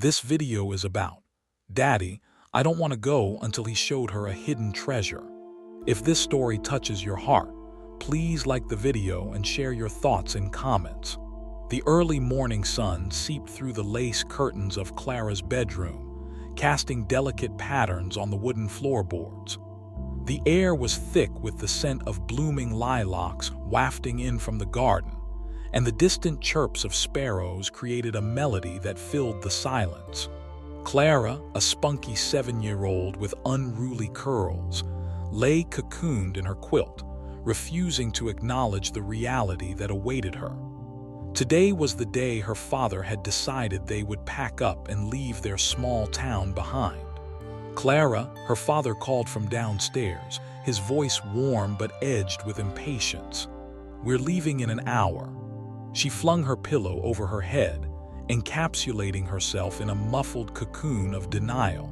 This video is about Daddy, I don't want to go until he showed her a hidden treasure. If this story touches your heart, please like the video and share your thoughts in comments. The early morning sun seeped through the lace curtains of Clara's bedroom, casting delicate patterns on the wooden floorboards. The air was thick with the scent of blooming lilacs wafting in from the garden, and the distant chirps of sparrows created a melody that filled the silence. Clara, a spunky 7-year-old with unruly curls, lay cocooned in her quilt, refusing to acknowledge the reality that awaited her. Today was the day her father had decided they would pack up and leave their small town behind. Clara, her father called from downstairs, his voice warm but edged with impatience. "We're leaving in an hour." She flung her pillow over her head, encapsulating herself in a muffled cocoon of denial.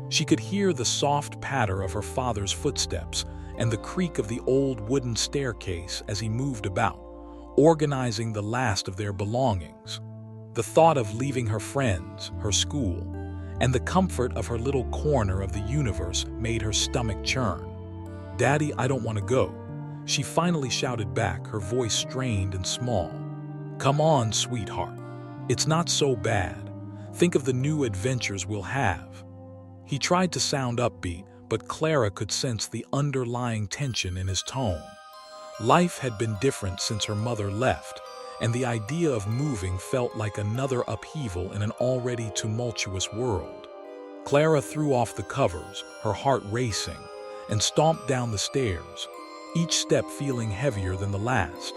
She could hear the soft patter of her father's footsteps and the creak of the old wooden staircase as he moved about, organizing the last of their belongings. The thought of leaving her friends, her school, and the comfort of her little corner of the universe made her stomach churn. "Daddy, I don't want to go," she finally shouted back, her voice strained and small. "Come on, sweetheart. It's not so bad. Think of the new adventures we'll have." He tried to sound upbeat, but Clara could sense the underlying tension in his tone. Life had been different since her mother left, and the idea of moving felt like another upheaval in an already tumultuous world. Clara threw off the covers, her heart racing, and stomped down the stairs, each step feeling heavier than the last.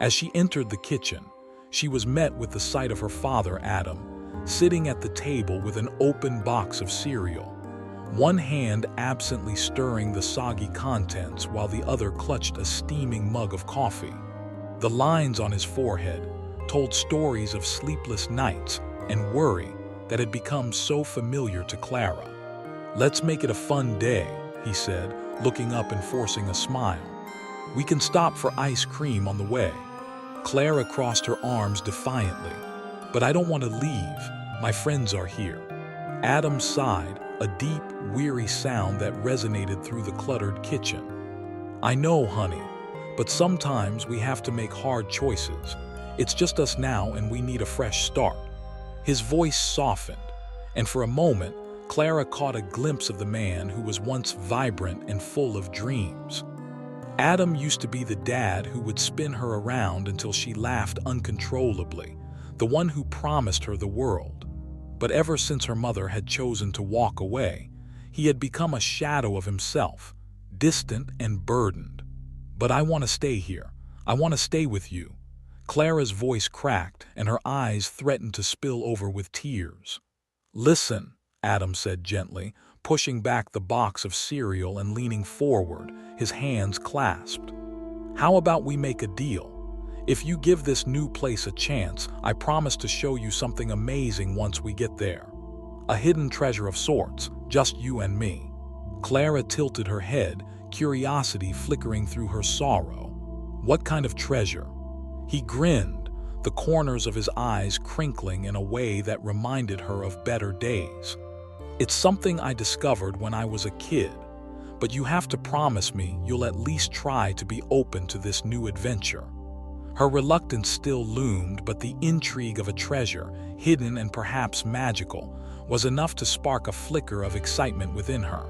As she entered the kitchen, she was met with the sight of her father, Adam, sitting at the table with an open box of cereal, one hand absently stirring the soggy contents while the other clutched a steaming mug of coffee. The lines on his forehead told stories of sleepless nights and worry that had become so familiar to Clara. "Let's make it a fun day," he said, looking up and forcing a smile. "We can stop for ice cream on the way." Clara crossed her arms defiantly. "But I don't want to leave. My friends are here." Adam sighed, a deep, weary sound that resonated through the cluttered kitchen. "I know, honey, but sometimes we have to make hard choices. It's just us now and we need a fresh start." His voice softened, and for a moment, Clara caught a glimpse of the man who was once vibrant and full of dreams. Adam used to be the dad who would spin her around until she laughed uncontrollably, the one who promised her the world. But ever since her mother had chosen to walk away, he had become a shadow of himself, distant and burdened. "But I want to stay here. I want to stay with you." Clara's voice cracked, and her eyes threatened to spill over with tears. "Listen," Adam said gently, pushing back the box of cereal and leaning forward, his hands clasped. "How about we make a deal? If you give this new place a chance, I promise to show you something amazing once we get there. A hidden treasure of sorts, just you and me." Clara tilted her head, curiosity flickering through her sorrow. "What kind of treasure?" He grinned, the corners of his eyes crinkling in a way that reminded her of better days. "It's something I discovered when I was a kid, but you have to promise me you'll at least try to be open to this new adventure." Her reluctance still loomed, but the intrigue of a treasure, hidden and perhaps magical, was enough to spark a flicker of excitement within her.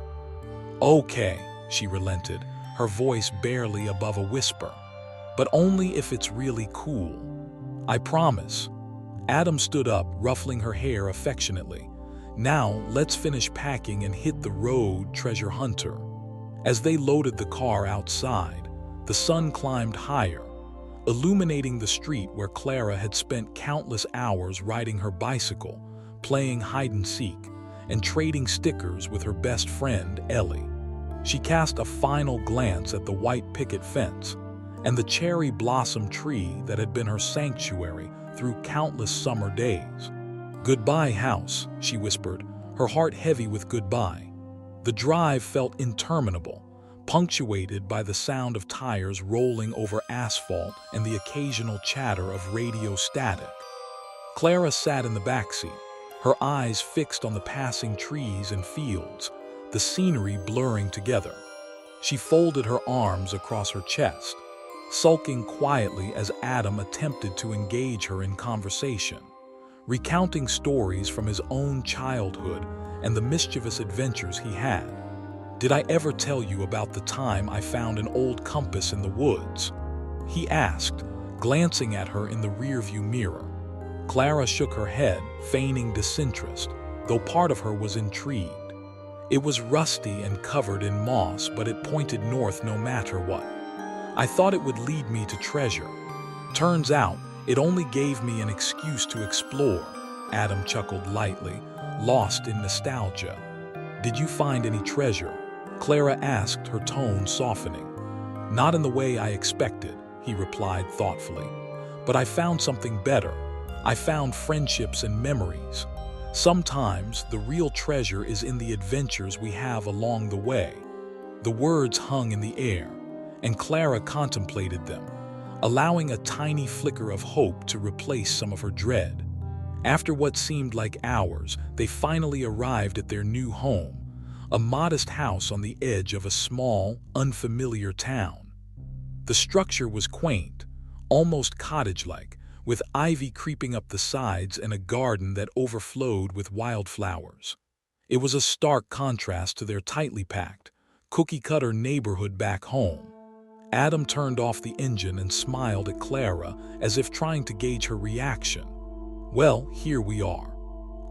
"Okay," she relented, her voice barely above a whisper, "but only if it's really cool. I promise." Adam stood up, ruffling her hair affectionately. "Now, let's finish packing and hit the road, treasure hunter." As they loaded the car outside, the sun climbed higher, illuminating the street where Clara had spent countless hours riding her bicycle, playing hide-and-seek, and trading stickers with her best friend, Ellie. She cast a final glance at the white picket fence and the cherry blossom tree that had been her sanctuary through countless summer days. "Goodbye, house," she whispered, her heart heavy with goodbye. The drive felt interminable, punctuated by the sound of tires rolling over asphalt and the occasional chatter of radio static. Clara sat in the backseat, her eyes fixed on the passing trees and fields, the scenery blurring together. She folded her arms across her chest, sulking quietly as Adam attempted to engage her in conversation, recounting stories from his own childhood and the mischievous adventures he had. "Did I ever tell you about the time I found an old compass in the woods?" he asked, glancing at her in the rearview mirror. Clara shook her head, feigning disinterest, though part of her was intrigued. It was rusty and covered in moss, but it pointed north no matter what. "I thought it would lead me to treasure. Turns out, it only gave me an excuse to explore." Adam chuckled lightly, lost in nostalgia. "Did you find any treasure?" Clara asked, her tone softening. "Not in the way I expected," he replied thoughtfully. "But I found something better. I found friendships and memories. Sometimes the real treasure is in the adventures we have along the way." The words hung in the air, and Clara contemplated them, allowing a tiny flicker of hope to replace some of her dread. After what seemed like hours, they finally arrived at their new home, a modest house on the edge of a small, unfamiliar town. The structure was quaint, almost cottage-like, with ivy creeping up the sides and a garden that overflowed with wildflowers. It was a stark contrast to their tightly packed, cookie-cutter neighborhood back home. Adam turned off the engine and smiled at Clara as if trying to gauge her reaction. "Well, here we are."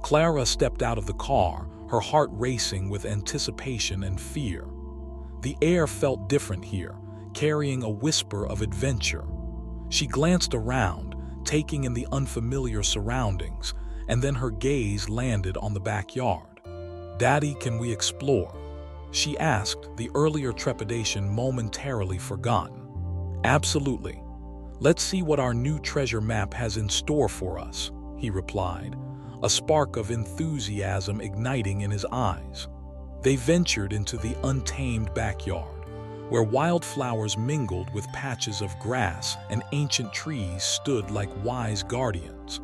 Clara stepped out of the car, her heart racing with anticipation and fear. The air felt different here, carrying a whisper of adventure. She glanced around, taking in the unfamiliar surroundings, and then her gaze landed on the backyard. "Daddy, can we explore?" she asked, the earlier trepidation momentarily forgotten. "Absolutely. Let's see what our new treasure map has in store for us," he replied, a spark of enthusiasm igniting in his eyes. They ventured into the untamed backyard, where wildflowers mingled with patches of grass and ancient trees stood like wise guardians.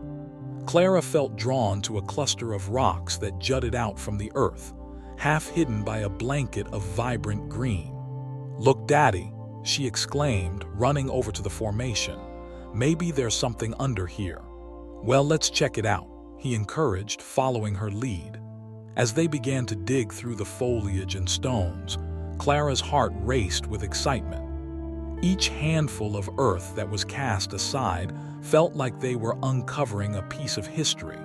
Clara felt drawn to a cluster of rocks that jutted out from the earth, half hidden by a blanket of vibrant green. "Look, Daddy," she exclaimed, running over to the formation. "Maybe there's something under here." "Well, let's check it out," he encouraged, following her lead. As they began to dig through the foliage and stones, Clara's heart raced with excitement. Each handful of earth that was cast aside felt like they were uncovering a piece of history,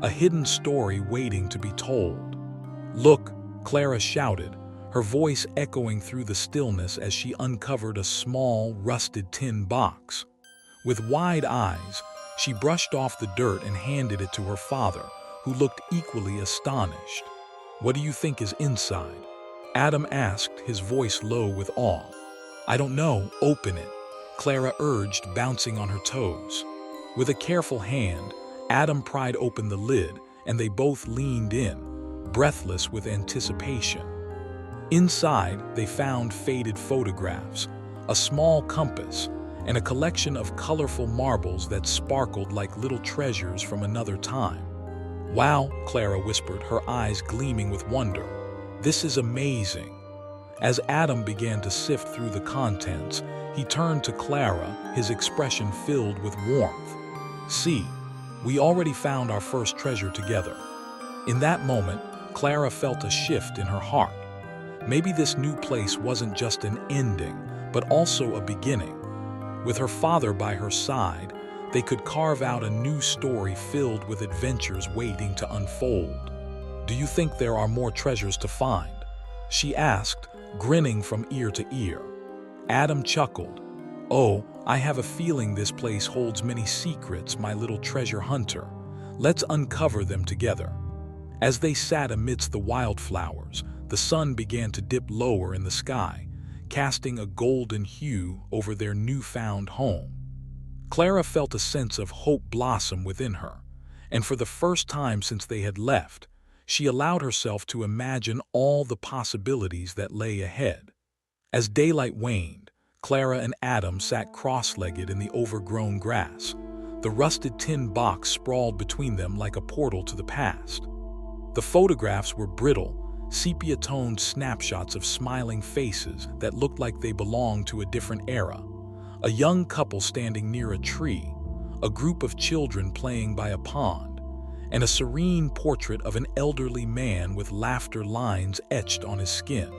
a hidden story waiting to be told. "Look," Clara shouted, her voice echoing through the stillness as she uncovered a small, rusted tin box. With wide eyes, she brushed off the dirt and handed it to her father, who looked equally astonished. "What do you think is inside?" Adam asked, his voice low with awe. "I don't know, open it," Clara urged, bouncing on her toes. With a careful hand, Adam pried open the lid, and they both leaned in, breathless with anticipation. Inside, they found faded photographs, a small compass, and a collection of colorful marbles that sparkled like little treasures from another time. "Wow," Clara whispered, her eyes gleaming with wonder. "This is amazing." As Adam began to sift through the contents, he turned to Clara, his expression filled with warmth. "See, we already found our first treasure together." In that moment, Clara felt a shift in her heart. Maybe this new place wasn't just an ending, but also a beginning. With her father by her side, they could carve out a new story filled with adventures waiting to unfold. "Do you think there are more treasures to find?" she asked, grinning from ear to ear. Adam chuckled. "Oh, I have a feeling this place holds many secrets, my little treasure hunter. Let's uncover them together." As they sat amidst the wildflowers, the sun began to dip lower in the sky, casting a golden hue over their newfound home. Clara felt a sense of hope blossom within her, and for the first time since they had left, she allowed herself to imagine all the possibilities that lay ahead. As daylight waned, Clara and Adam sat cross-legged in the overgrown grass, The rusted tin box sprawled between them like a portal to the past. The photographs were brittle, sepia-toned snapshots of smiling faces that looked like they belonged to a different era. A young couple standing near a tree, a group of children playing by a pond, and a serene portrait of an elderly man with laughter lines etched on his skin.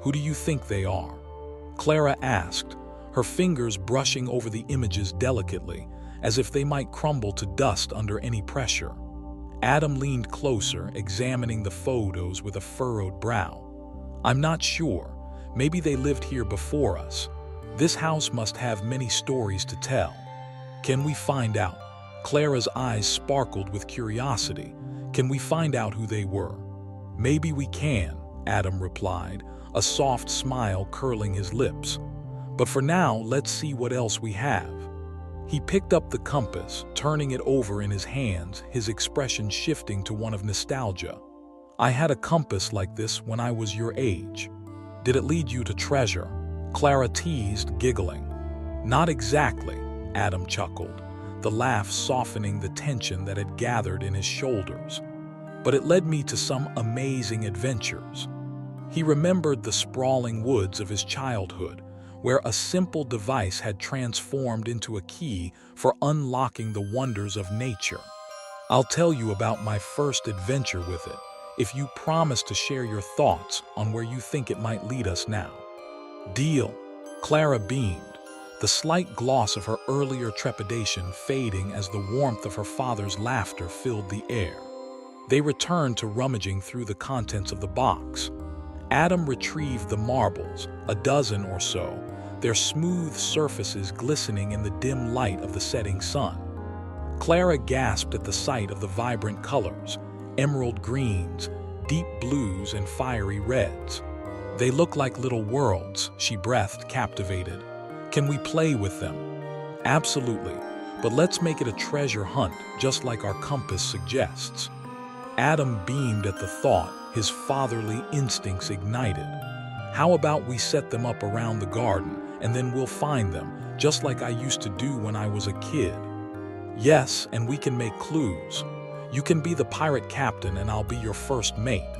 "Who do you think they are?" Clara asked, her fingers brushing over the images delicately, as if they might crumble to dust under any pressure. Adam leaned closer, examining the photos with a furrowed brow. "I'm not sure. Maybe they lived here before us. This house must have many stories to tell." "Can we find out?" Clara's eyes sparkled with curiosity. "Can we find out who they were?" "Maybe we can," Adam replied, a soft smile curling his lips. "But for now, let's see what else we have." He picked up the compass, turning it over in his hands, his expression shifting to one of nostalgia. "I had a compass like this when I was your age." "Did it lead you to treasure?" Clara teased, giggling. "Not exactly," Adam chuckled, the laugh softening the tension that had gathered in his shoulders. "But it led me to some amazing adventures." He remembered the sprawling woods of his childhood, where a simple device had transformed into a key for unlocking the wonders of nature. "I'll tell you about my first adventure with it, if you promise to share your thoughts on where you think it might lead us now." "Deal," Clara beamed, the slight gloss of her earlier trepidation fading as the warmth of her father's laughter filled the air. They returned to rummaging through the contents of the box. Adam retrieved the marbles, a dozen or so, their smooth surfaces glistening in the dim light of the setting sun. Clara gasped at the sight of the vibrant colors, emerald greens, deep blues, and fiery reds. "They look like little worlds," she breathed, captivated. "Can we play with them?" "Absolutely, but let's make it a treasure hunt, just like our compass suggests." Adam beamed at the thought, his fatherly instincts ignited. "How about we set them up around the garden, and then we'll find them, just like I used to do when I was a kid?" "Yes, and we can make clues. You can be the pirate captain and I'll be your first mate,"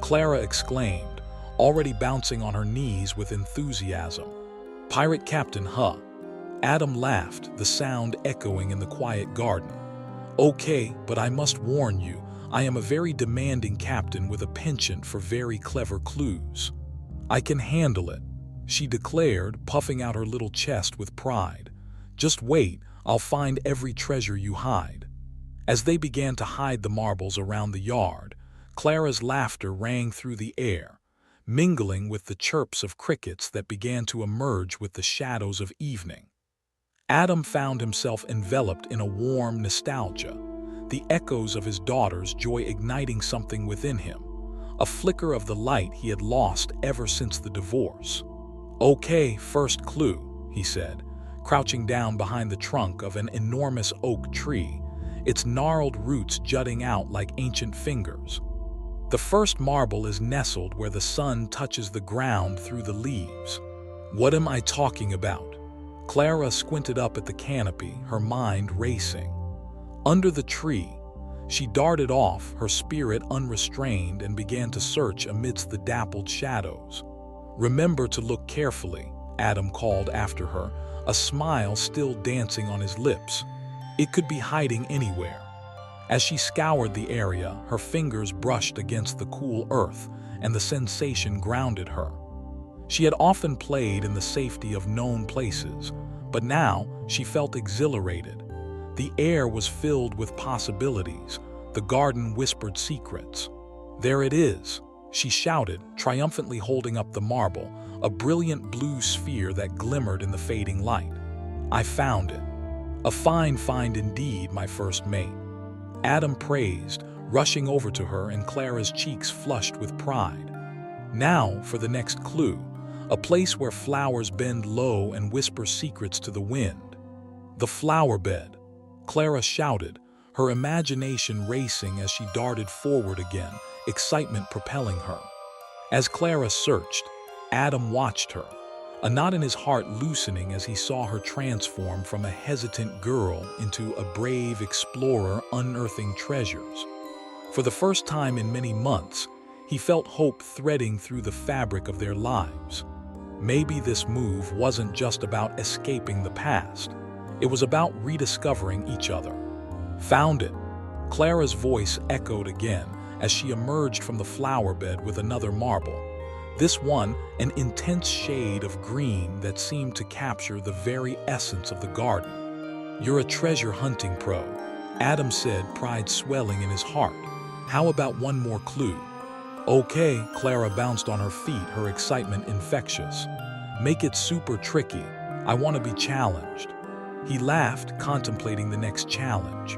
Clara exclaimed, already bouncing on her knees with enthusiasm. "Pirate captain, huh?" Adam laughed, the sound echoing in the quiet garden. "Okay, but I must warn you, I am a very demanding captain with a penchant for very clever clues." "I can handle it," she declared, puffing out her little chest with pride. "Just wait, I'll find every treasure you hide." As they began to hide the marbles around the yard, Clara's laughter rang through the air, mingling with the chirps of crickets that began to emerge with the shadows of evening. Adam found himself enveloped in a warm nostalgia, the echoes of his daughter's joy igniting something within him, a flicker of the light he had lost ever since the divorce. "Okay, first clue," he said, crouching down behind the trunk of an enormous oak tree, its gnarled roots jutting out like ancient fingers. "The first marble is nestled where the sun touches the ground through the leaves." "What am I talking about?" Clara squinted up at the canopy, her mind racing. Under the tree, she darted off, her spirit unrestrained, and began to search amidst the dappled shadows. "Remember to look carefully," Adam called after her, a smile still dancing on his lips. "It could be hiding anywhere." As she scoured the area, her fingers brushed against the cool earth, and the sensation grounded her. She had often played in the safety of known places, but now she felt exhilarated. The air was filled with possibilities, the garden whispered secrets. "There it is," she shouted, triumphantly holding up the marble, a brilliant blue sphere that glimmered in the fading light. "I found it. A fine find indeed, my first mate," Adam praised, rushing over to her, and Clara's cheeks flushed with pride. "Now for the next clue, a place where flowers bend low and whisper secrets to the wind." "The flower bed," Clara shouted, her imagination racing as she darted forward again, excitement propelling her. As Clara searched, Adam watched her, a knot in his heart loosening as he saw her transform from a hesitant girl into a brave explorer unearthing treasures. For the first time in many months, he felt hope threading through the fabric of their lives. Maybe this move wasn't just about escaping the past. It was about rediscovering each other. Found it. Clara's voice echoed again as she emerged from the flower bed with another marble. This one, an intense shade of green that seemed to capture the very essence of the garden. "You're a treasure hunting pro," Adam said, pride swelling in his heart. "How about one more clue?" "Okay," Clara bounced on her feet, her excitement infectious. "Make it super tricky. I want to be challenged." He laughed, contemplating the next challenge.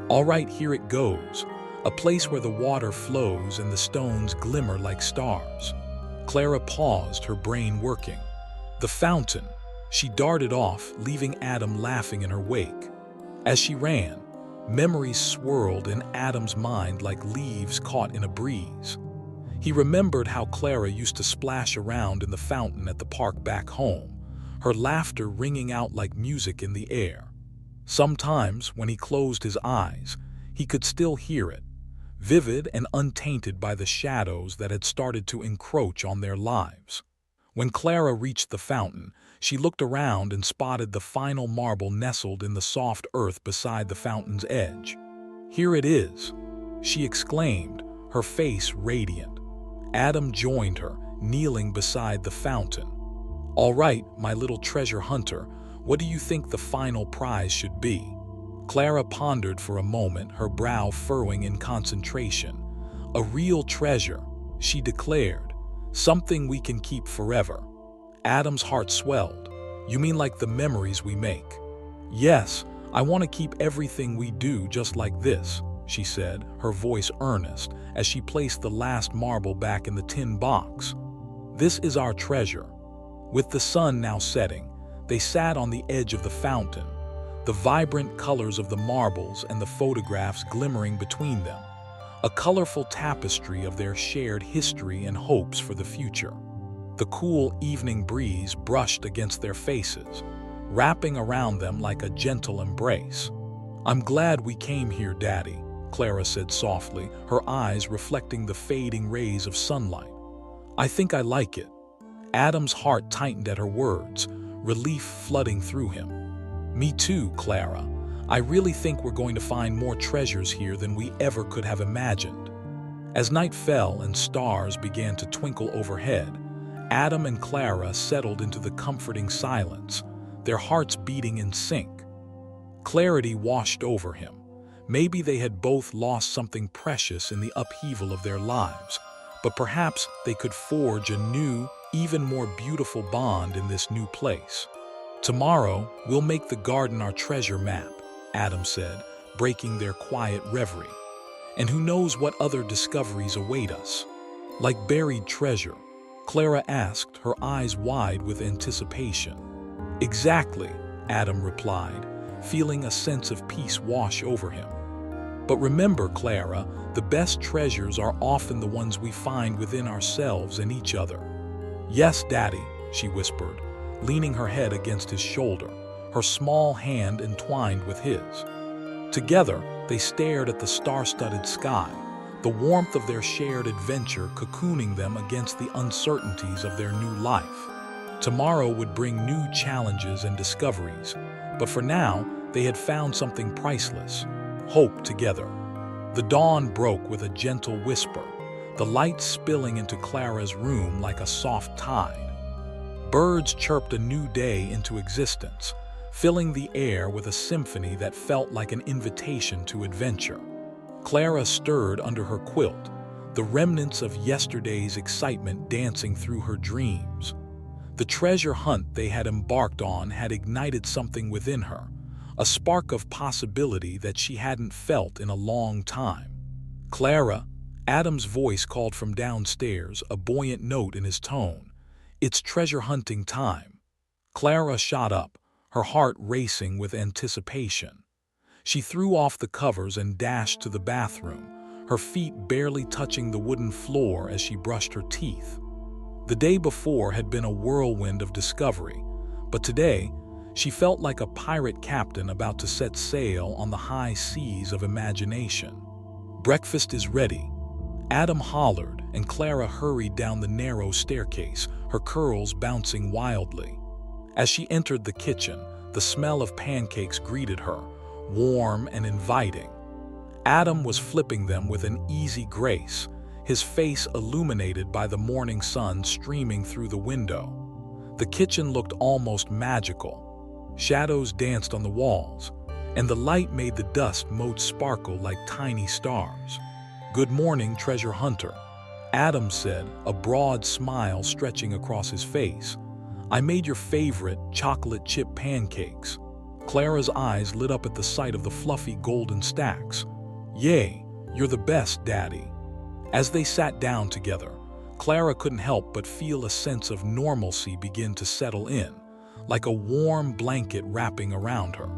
"All right, here it goes. A place where the water flows and the stones glimmer like stars." Clara paused, her brain working. "The fountain." She darted off, leaving Adam laughing in her wake. As she ran, memories swirled in Adam's mind like leaves caught in a breeze. He remembered how Clara used to splash around in the fountain at the park back home, her laughter ringing out like music in the air. Sometimes, when he closed his eyes, he could still hear it, vivid and untainted by the shadows that had started to encroach on their lives. When Clara reached the fountain, she looked around and spotted the final marble nestled in the soft earth beside the fountain's edge. "Here it is," she exclaimed, her face radiant. Adam joined her, kneeling beside the fountain. "All right, my little treasure hunter, what do you think the final prize should be?" Clara pondered for a moment, her brow furrowing in concentration. "A real treasure," she declared. "Something we can keep forever." Adam's heart swelled. "You mean like the memories we make?" "Yes, I want to keep everything we do just like this," she said, her voice earnest, as she placed the last marble back in the tin box. "This is our treasure." With the sun now setting, they sat on the edge of the fountain, the vibrant colors of the marbles and the photographs glimmering between them, a colorful tapestry of their shared history and hopes for the future. The cool evening breeze brushed against their faces, wrapping around them like a gentle embrace. "I'm glad we came here, Daddy," Clara said softly, her eyes reflecting the fading rays of sunlight. "I think I like it." Adam's heart tightened at her words, relief flooding through him. "Me too, Clara. I really think we're going to find more treasures here than we ever could have imagined." As night fell and stars began to twinkle overhead, Adam and Clara settled into the comforting silence, their hearts beating in sync. Clarity washed over him. Maybe they had both lost something precious in the upheaval of their lives, but perhaps they could forge a new, even more beautiful bond in this new place. "Tomorrow, we'll make the garden our treasure map," Adam said, breaking their quiet reverie. "And who knows what other discoveries await us?" "Like buried treasure?" Clara asked, her eyes wide with anticipation. "Exactly," Adam replied, feeling a sense of peace wash over him. "But remember, Clara, the best treasures are often the ones we find within ourselves and each other." "Yes, Daddy," she whispered, leaning her head against his shoulder, her small hand entwined with his. Together, they stared at the star-studded sky, the warmth of their shared adventure cocooning them against the uncertainties of their new life. Tomorrow would bring new challenges and discoveries, but for now, they had found something priceless: hope together. The dawn broke with a gentle whisper, the light spilling into Clara's room like a soft tide. Birds chirped a new day into existence, filling the air with a symphony that felt like an invitation to adventure. Clara stirred under her quilt, the remnants of yesterday's excitement dancing through her dreams. The treasure hunt they had embarked on had ignited something within her, a spark of possibility that she hadn't felt in a long time. "Clara," Adam's voice called from downstairs, a buoyant note in his tone. "It's treasure hunting time." Clara shot up, her heart racing with anticipation. She threw off the covers and dashed to the bathroom, her feet barely touching the wooden floor as she brushed her teeth. The day before had been a whirlwind of discovery, but today she felt like a pirate captain about to set sail on the high seas of imagination. "Breakfast is ready," Adam hollered, and Clara hurried down the narrow staircase, her curls bouncing wildly. As she entered the kitchen, the smell of pancakes greeted her, warm and inviting. Adam was flipping them with an easy grace, his face illuminated by the morning sun streaming through the window. The kitchen looked almost magical. Shadows danced on the walls, and the light made the dust mote sparkle like tiny stars. "Good morning, treasure hunter," Adam said, a broad smile stretching across his face. "I made your favorite chocolate chip pancakes." Clara's eyes lit up at the sight of the fluffy golden stacks. "Yay, you're the best, Daddy." As they sat down together, Clara couldn't help but feel a sense of normalcy begin to settle in, like a warm blanket wrapping around her.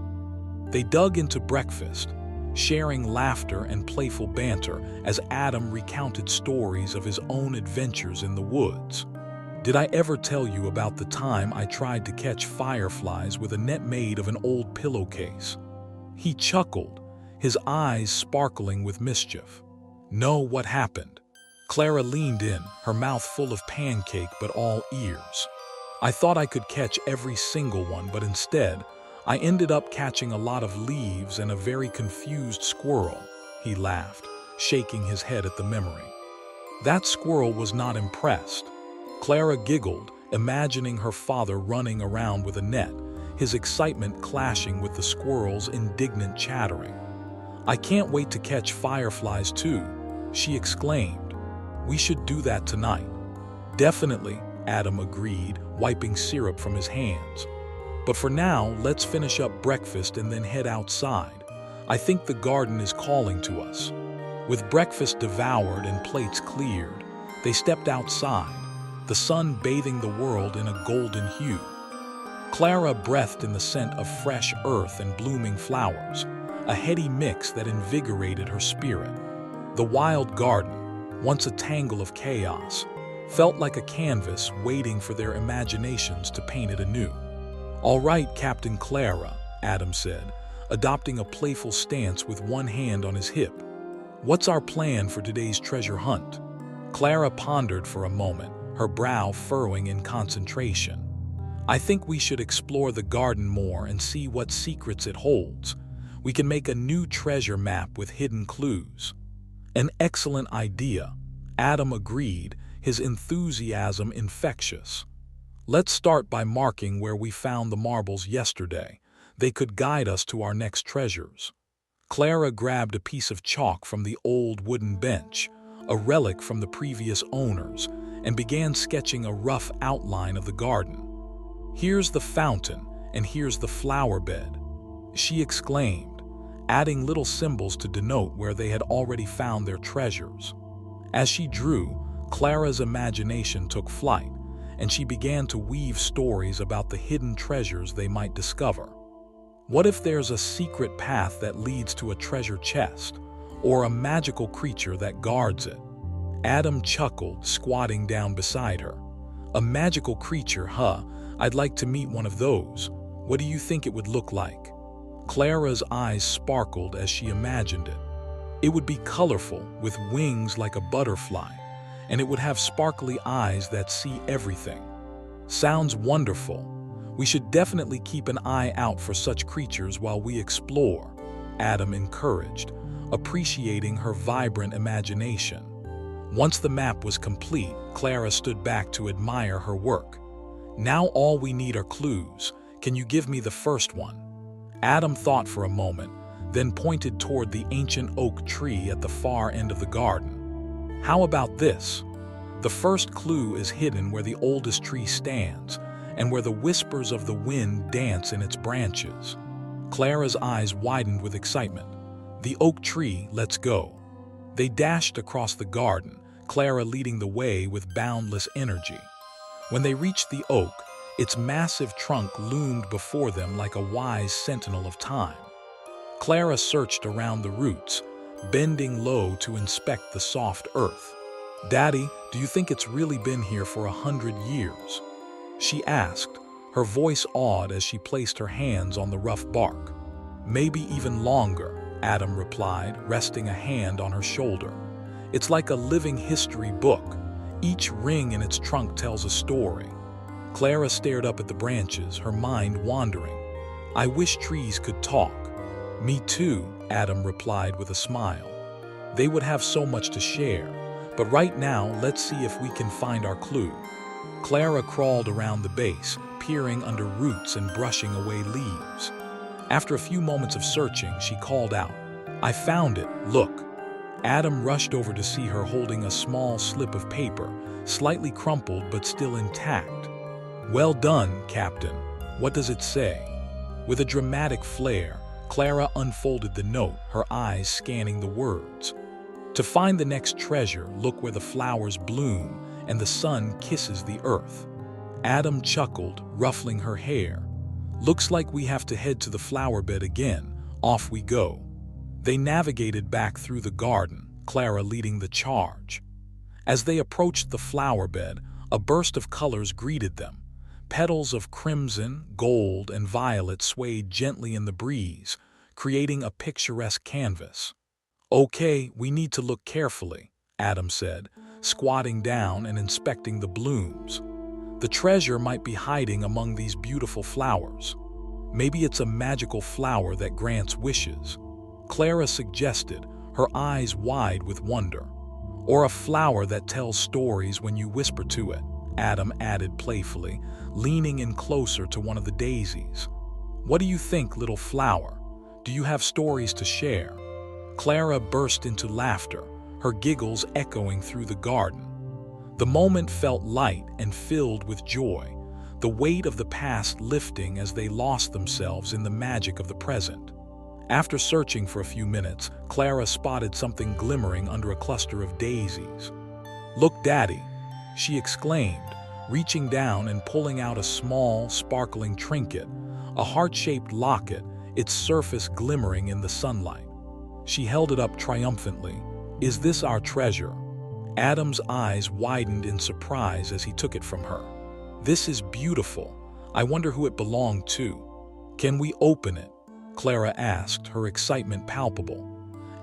They dug into breakfast, sharing laughter and playful banter as Adam recounted stories of his own adventures in the woods. "Did I ever tell you about the time I tried to catch fireflies with a net made of an old pillowcase?" He chuckled, his eyes sparkling with mischief. "No, what happened?" Clara leaned in, her mouth full of pancake but all ears. "I thought I could catch every single one, but instead, I ended up catching a lot of leaves and a very confused squirrel," he laughed, shaking his head at the memory. That squirrel was not impressed. Clara giggled, imagining her father running around with a net, his excitement clashing with the squirrel's indignant chattering. "I can't wait to catch fireflies too," she exclaimed. "We should do that tonight." "Definitely," Adam agreed, wiping syrup from his hands. "But for now, let's finish up breakfast and then head outside. I think the garden is calling to us." With breakfast devoured and plates cleared, they stepped outside, the sun bathing the world in a golden hue. Clara breathed in the scent of fresh earth and blooming flowers, a heady mix that invigorated her spirit. The wild garden, once a tangle of chaos, felt like a canvas waiting for their imaginations to paint it anew. "All right, Captain Clara," Adam said, adopting a playful stance with one hand on his hip. "What's our plan for today's treasure hunt?" Clara pondered for a moment, her brow furrowing in concentration. "I think we should explore the garden more and see what secrets it holds. We can make a new treasure map with hidden clues." "An excellent idea," Adam agreed, his enthusiasm infectious. "Let's start by marking where we found the marbles yesterday. They could guide us to our next treasures." Clara grabbed a piece of chalk from the old wooden bench, a relic from the previous owners, and began sketching a rough outline of the garden. "Here's the fountain, and here's the flower bed," she exclaimed, adding little symbols to denote where they had already found their treasures. As she drew, Clara's imagination took flight, and she began to weave stories about the hidden treasures they might discover. What if there's a secret path that leads to a treasure chest, or a magical creature that guards it? Adam chuckled, squatting down beside her. "A magical creature, huh? I'd like to meet one of those. What do you think it would look like?" Clara's eyes sparkled as she imagined it. "It would be colorful, with wings like a butterfly, and it would have sparkly eyes that see everything." "Sounds wonderful. We should definitely keep an eye out for such creatures while we explore," Adam encouraged, appreciating her vibrant imagination. Once the map was complete, Clara stood back to admire her work. "Now all we need are clues. Can you give me the first one?" Adam thought for a moment, then pointed toward the ancient oak tree at the far end of the garden. "How about this? The first clue is hidden where the oldest tree stands, and where the whispers of the wind dance in its branches." Clara's eyes widened with excitement. "The oak tree, let's go." They dashed across the garden, Clara leading the way with boundless energy. When they reached the oak, its massive trunk loomed before them like a wise sentinel of time. Clara searched around the roots, bending low to inspect the soft earth. "Daddy, do you think it's really been here for 100 years?" she asked, her voice awed as she placed her hands on the rough bark. "Maybe even longer," Adam replied, resting a hand on her shoulder. "It's like a living history book. Each ring in its trunk tells a story." Clara stared up at the branches, her mind wandering. "I wish trees could talk." "Me too," Adam replied with a smile. "They would have so much to share. But right now, let's see if we can find our clue." Clara crawled around the base, peering under roots and brushing away leaves. After a few moments of searching, she called out, "I found it, look." Adam rushed over to see her holding a small slip of paper, slightly crumpled but still intact. "Well done, Captain. What does it say?" With a dramatic flair, Clara unfolded the note, her eyes scanning the words. "To find the next treasure, look where the flowers bloom and the sun kisses the earth." Adam chuckled, ruffling her hair. "Looks like we have to head to the flower bed again. Off we go." They navigated back through the garden, Clara leading the charge. As they approached the flower bed, a burst of colors greeted them. Petals of crimson, gold, and violet swayed gently in the breeze, creating a picturesque canvas. "Okay, we need to look carefully," Adam said, squatting down and inspecting the blooms. "The treasure might be hiding among these beautiful flowers. Maybe it's a magical flower that grants wishes," Clara suggested, her eyes wide with wonder. "Or a flower that tells stories when you whisper to it," Adam added playfully, leaning in closer to one of the daisies. "What do you think, little flower? Do you have stories to share?" Clara burst into laughter, her giggles echoing through the garden. The moment felt light and filled with joy, the weight of the past lifting as they lost themselves in the magic of the present. After searching for a few minutes, Clara spotted something glimmering under a cluster of daisies. "Look, Daddy," she exclaimed, reaching down and pulling out a small, sparkling trinket, a heart-shaped locket, its surface glimmering in the sunlight. She held it up triumphantly. "Is this our treasure?" Adam's eyes widened in surprise as he took it from her. "This is beautiful. I wonder who it belonged to." "Can we open it?" Clara asked, her excitement palpable.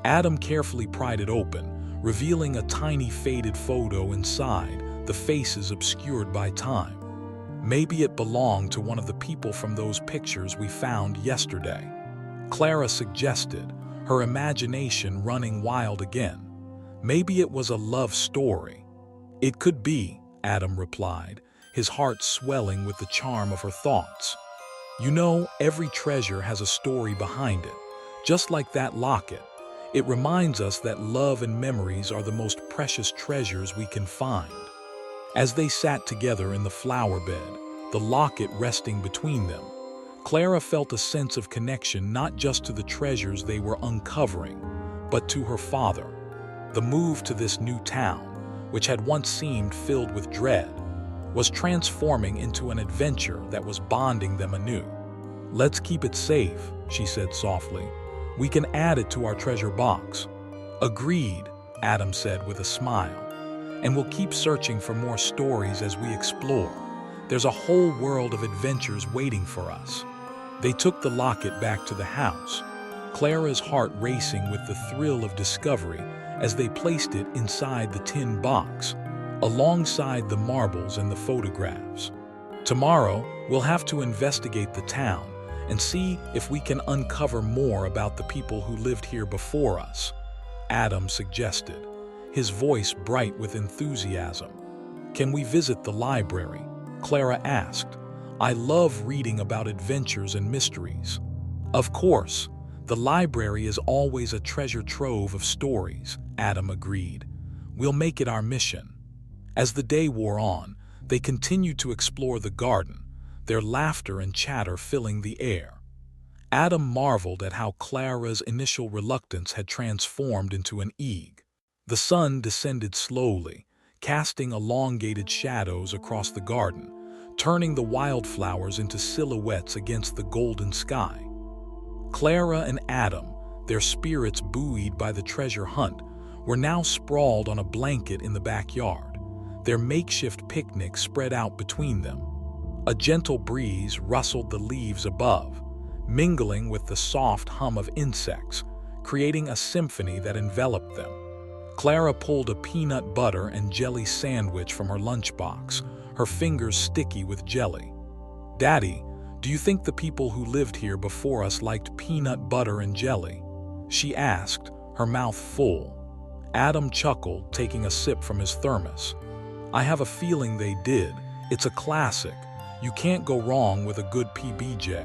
Adam carefully pried it open, revealing a tiny faded photo inside, the faces obscured by time. "Maybe it belonged to one of the people from those pictures we found yesterday," Clara suggested, her imagination running wild again. "Maybe it was a love story." "It could be," Adam replied, his heart swelling with the charm of her thoughts. "You know, every treasure has a story behind it, just like that locket. It reminds us that love and memories are the most precious treasures we can find." As they sat together in the flower bed, the locket resting between them, Clara felt a sense of connection not just to the treasures they were uncovering, but to her father. The move to this new town, which had once seemed filled with dread, was transforming into an adventure that was bonding them anew. "Let's keep it safe," she said softly. "We can add it to our treasure box." "Agreed," Adam said with a smile. "And we'll keep searching for more stories as we explore. There's a whole world of adventures waiting for us." They took the locket back to the house, Clara's heart racing with the thrill of discovery as they placed it inside the tin box, alongside the marbles and the photographs. "Tomorrow, we'll have to investigate the town and see if we can uncover more about the people who lived here before us," Adam suggested, his voice bright with enthusiasm. "Can we visit the library?" Clara asked. "I love reading about adventures and mysteries." "Of course, the library is always a treasure trove of stories," Adam agreed. "We'll make it our mission." As the day wore on, they continued to explore the garden, their laughter and chatter filling the air. Adam marveled at how Clara's initial reluctance had transformed into an eagerness. The sun descended slowly, casting elongated shadows across the garden, turning the wildflowers into silhouettes against the golden sky. Clara and Adam, their spirits buoyed by the treasure hunt, were now sprawled on a blanket in the backyard, their makeshift picnic spread out between them. A gentle breeze rustled the leaves above, mingling with the soft hum of insects, creating a symphony that enveloped them. Clara pulled a peanut butter and jelly sandwich from her lunchbox, her fingers sticky with jelly. "Daddy, do you think the people who lived here before us liked peanut butter and jelly?" she asked, her mouth full. Adam chuckled, taking a sip from his thermos. "I have a feeling they did. It's a classic. You can't go wrong with a good PBJ."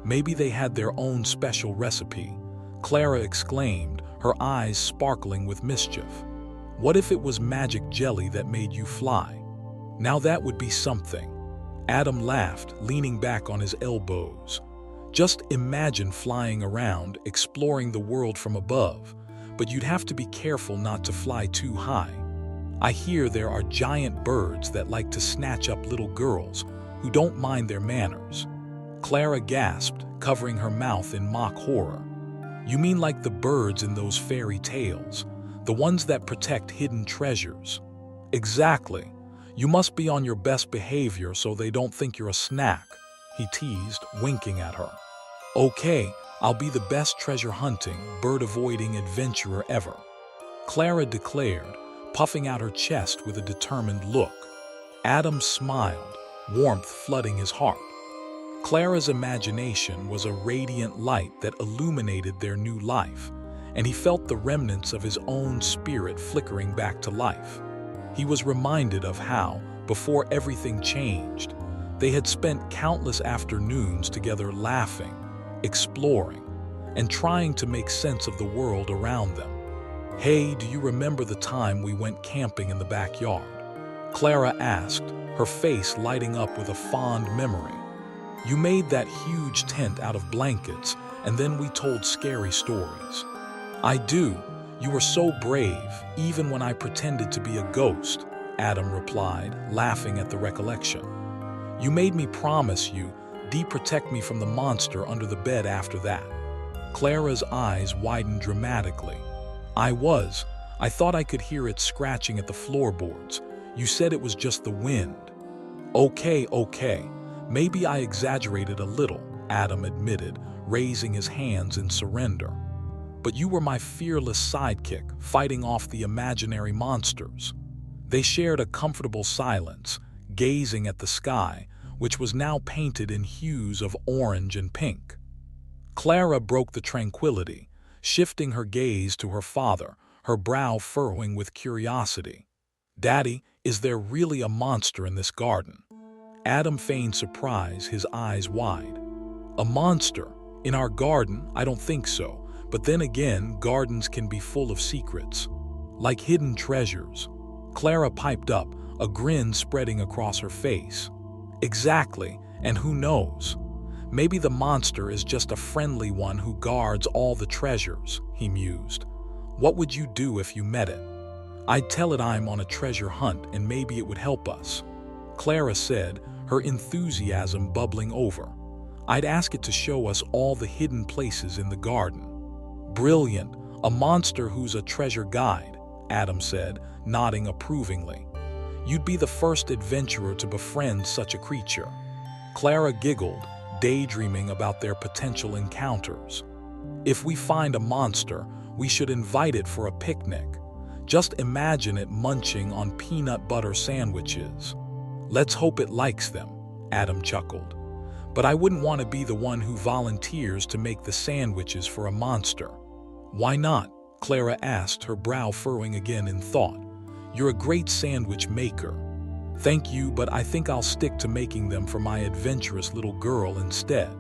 "Maybe they had their own special recipe," Clara exclaimed, her eyes sparkling with mischief. "What if it was magic jelly that made you fly? Now that would be something." Adam laughed, leaning back on his elbows. "Just imagine flying around, exploring the world from above, but you'd have to be careful not to fly too high. I hear there are giant birds that like to snatch up little girls who don't mind their manners." Clara gasped, covering her mouth in mock horror. "You mean like the birds in those fairy tales, the ones that protect hidden treasures?" "Exactly. You must be on your best behavior so they don't think you're a snack," he teased, winking at her. "Okay, I'll be the best treasure-hunting, bird-avoiding adventurer ever," Clara declared, puffing out her chest with a determined look. Adam smiled, warmth flooding his heart. Clara's imagination was a radiant light that illuminated their new life, and he felt the remnants of his own spirit flickering back to life. He was reminded of how, before everything changed, they had spent countless afternoons together laughing, exploring, and trying to make sense of the world around them. "Hey, do you remember the time we went camping in the backyard?" Clara asked, her face lighting up with a fond memory. "You made that huge tent out of blankets, and then we told scary stories." "I do. You were so brave, even when I pretended to be a ghost," Adam replied, laughing at the recollection. "You made me promise you protect me from the monster under the bed after that." Clara's eyes widened dramatically. I thought I could hear it scratching at the floorboards. You said it was just the wind." Okay. Maybe I exaggerated a little," Adam admitted, raising his hands in surrender. "But you were my fearless sidekick, fighting off the imaginary monsters." They shared a comfortable silence, gazing at the sky, which was now painted in hues of orange and pink. Clara broke the tranquility, shifting her gaze to her father, her brow furrowing with curiosity. "Daddy, is there really a monster in this garden?" Adam feigned surprise, his eyes wide. "A monster? In our garden? I don't think so. But then again, gardens can be full of secrets. Like hidden treasures." Clara piped up, a grin spreading across her face. "Exactly, and who knows? Maybe the monster is just a friendly one who guards all the treasures," he mused. "What would you do if you met it?" "I'd tell it I'm on a treasure hunt and maybe it would help us," Clara said, her enthusiasm bubbling over. "I'd ask it to show us all the hidden places in the garden." "Brilliant, a monster who's a treasure guide," Adam said, nodding approvingly. "You'd be the first adventurer to befriend such a creature." Clara giggled, daydreaming about their potential encounters. "If we find a monster, we should invite it for a picnic. Just imagine it munching on peanut butter sandwiches." "Let's hope it likes them," Adam chuckled. "But I wouldn't want to be the one who volunteers to make the sandwiches for a monster." "Why not?" Clara asked, her brow furrowing again in thought. "You're a great sandwich maker." "Thank you, but I think I'll stick to making them for my adventurous little girl instead."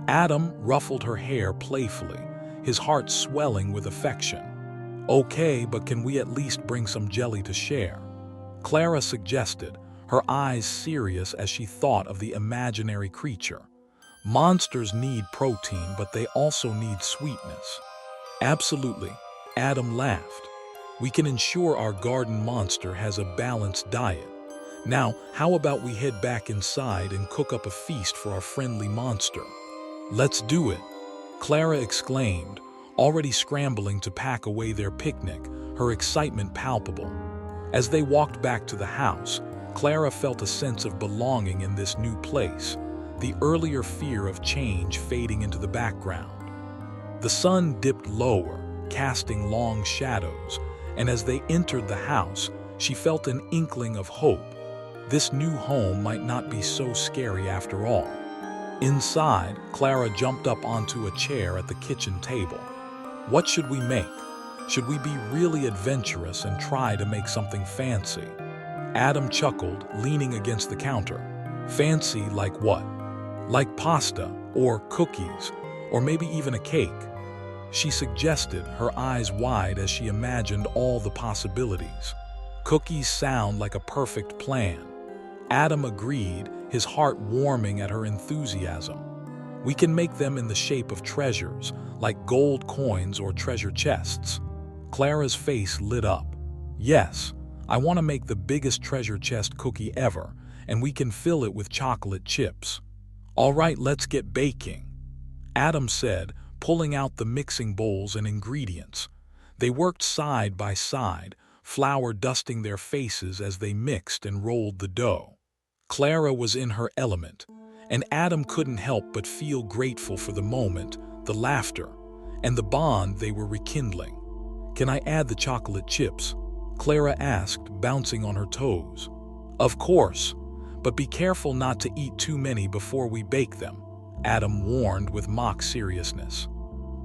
Adam ruffled her hair playfully, his heart swelling with affection. "Okay, but can we at least bring some jelly to share?" Clara suggested, her eyes serious as she thought of the imaginary creature. Monsters need protein, but they also need sweetness. "Absolutely," Adam laughed. "We can ensure our garden monster has a balanced diet. Now, how about we head back inside and cook up a feast for our friendly monster?" "Let's do it," Clara exclaimed, already scrambling to pack away their picnic, her excitement palpable. As they walked back to the house, Clara felt a sense of belonging in this new place, the earlier fear of change fading into the background. The sun dipped lower, casting long shadows, and as they entered the house, she felt an inkling of hope. This new home might not be so scary after all. Inside, Clara jumped up onto a chair at the kitchen table. What should we make? Should we be really adventurous and try to make something fancy? Adam chuckled, leaning against the counter. Fancy like what? Like pasta, or cookies, or maybe even a cake. She suggested, her eyes wide as she imagined all the possibilities. Cookies sound like a perfect plan. Adam agreed, his heart warming at her enthusiasm. We can make them in the shape of treasures, like gold coins or treasure chests. Clara's face lit up. Yes, I want to make the biggest treasure chest cookie ever, and we can fill it with chocolate chips. All right, let's get baking, Adam said, pulling out the mixing bowls and ingredients. They worked side by side, flour dusting their faces as they mixed and rolled the dough. Clara was in her element, and Adam couldn't help but feel grateful for the moment, the laughter, and the bond they were rekindling. Can I add the chocolate chips? Clara asked, bouncing on her toes. Of course, but be careful not to eat too many before we bake them, Adam warned with mock seriousness.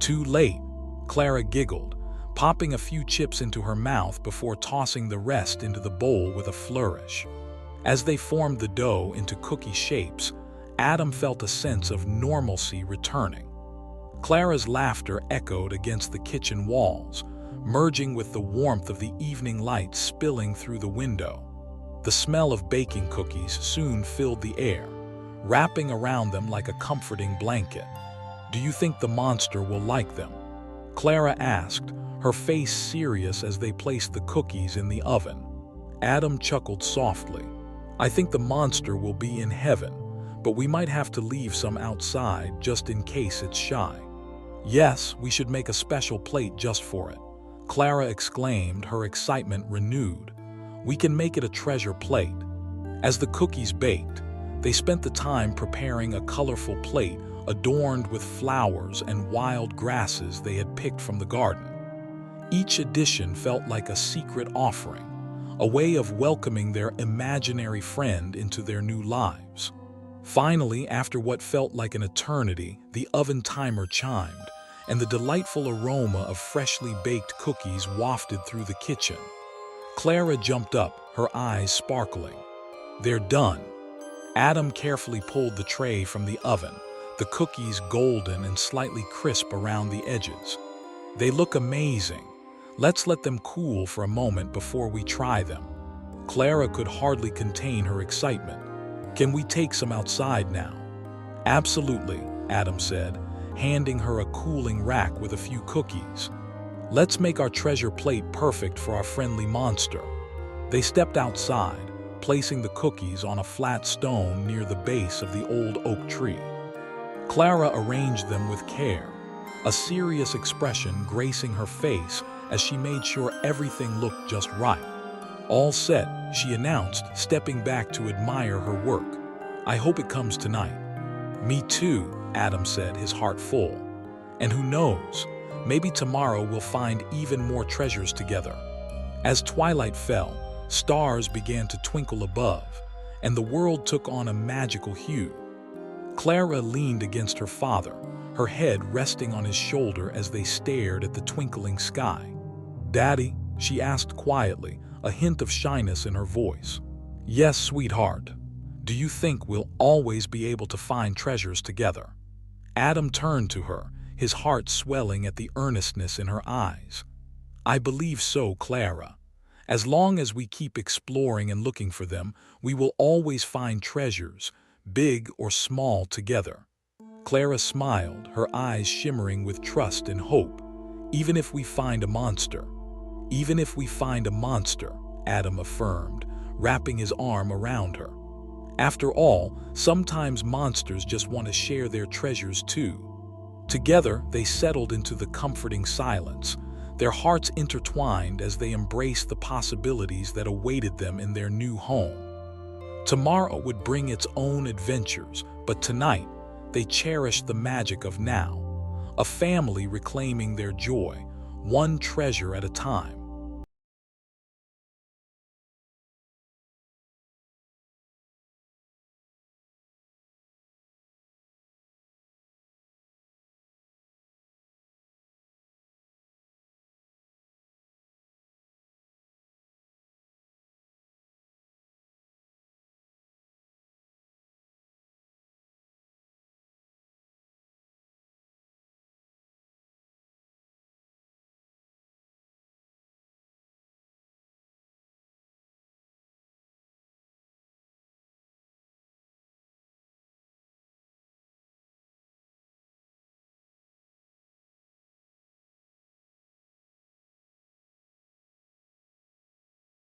Too late, Clara giggled, popping a few chips into her mouth before tossing the rest into the bowl with a flourish. As they formed the dough into cookie shapes, Adam felt a sense of normalcy returning. Clara's laughter echoed against the kitchen walls, merging with the warmth of the evening light spilling through the window. The smell of baking cookies soon filled the air, wrapping around them like a comforting blanket. Do you think the monster will like them? Clara asked, her face serious as they placed the cookies in the oven. Adam chuckled softly. I think the monster will be in heaven, but we might have to leave some outside just in case it's shy. Yes, we should make a special plate just for it, Clara exclaimed, her excitement renewed. We can make it a treasure plate. As the cookies baked, they spent the time preparing a colorful plate adorned with flowers and wild grasses they had picked from the garden. Each addition felt like a secret offering, a way of welcoming their imaginary friend into their new lives. Finally, after what felt like an eternity, the oven timer chimed, and the delightful aroma of freshly baked cookies wafted through the kitchen. Clara jumped up, her eyes sparkling. They're done. Adam carefully pulled the tray from the oven, the cookies golden and slightly crisp around the edges. They look amazing. Let's let them cool for a moment before we try them. Clara could hardly contain her excitement. Can we take some outside now? Absolutely, Adam said, handing her a cooling rack with a few cookies. Let's make our treasure plate perfect for our friendly monster. They stepped outside, placing the cookies on a flat stone near the base of the old oak tree. Clara arranged them with care, a serious expression gracing her face as she made sure everything looked just right. All set, she announced, stepping back to admire her work. I hope it comes tonight. Me too, Adam said, his heart full. And who knows, maybe tomorrow we'll find even more treasures together. As twilight fell, stars began to twinkle above, and the world took on a magical hue. Clara leaned against her father, her head resting on his shoulder as they stared at the twinkling sky. Daddy, she asked quietly, a hint of shyness in her voice. Yes, sweetheart. Do you think we'll always be able to find treasures together? Adam turned to her, his heart swelling at the earnestness in her eyes. I believe so, Clara. As long as we keep exploring and looking for them, we will always find treasures, big or small, together. Clara smiled, her eyes shimmering with trust and hope. Even if we find a monster. Even if we find a monster, Adam affirmed, wrapping his arm around her. After all, sometimes monsters just want to share their treasures too. Together, they settled into the comforting silence, their hearts intertwined as they embraced the possibilities that awaited them in their new home. Tomorrow would bring its own adventures, but tonight they cherished the magic of now, a family reclaiming their joy, one treasure at a time.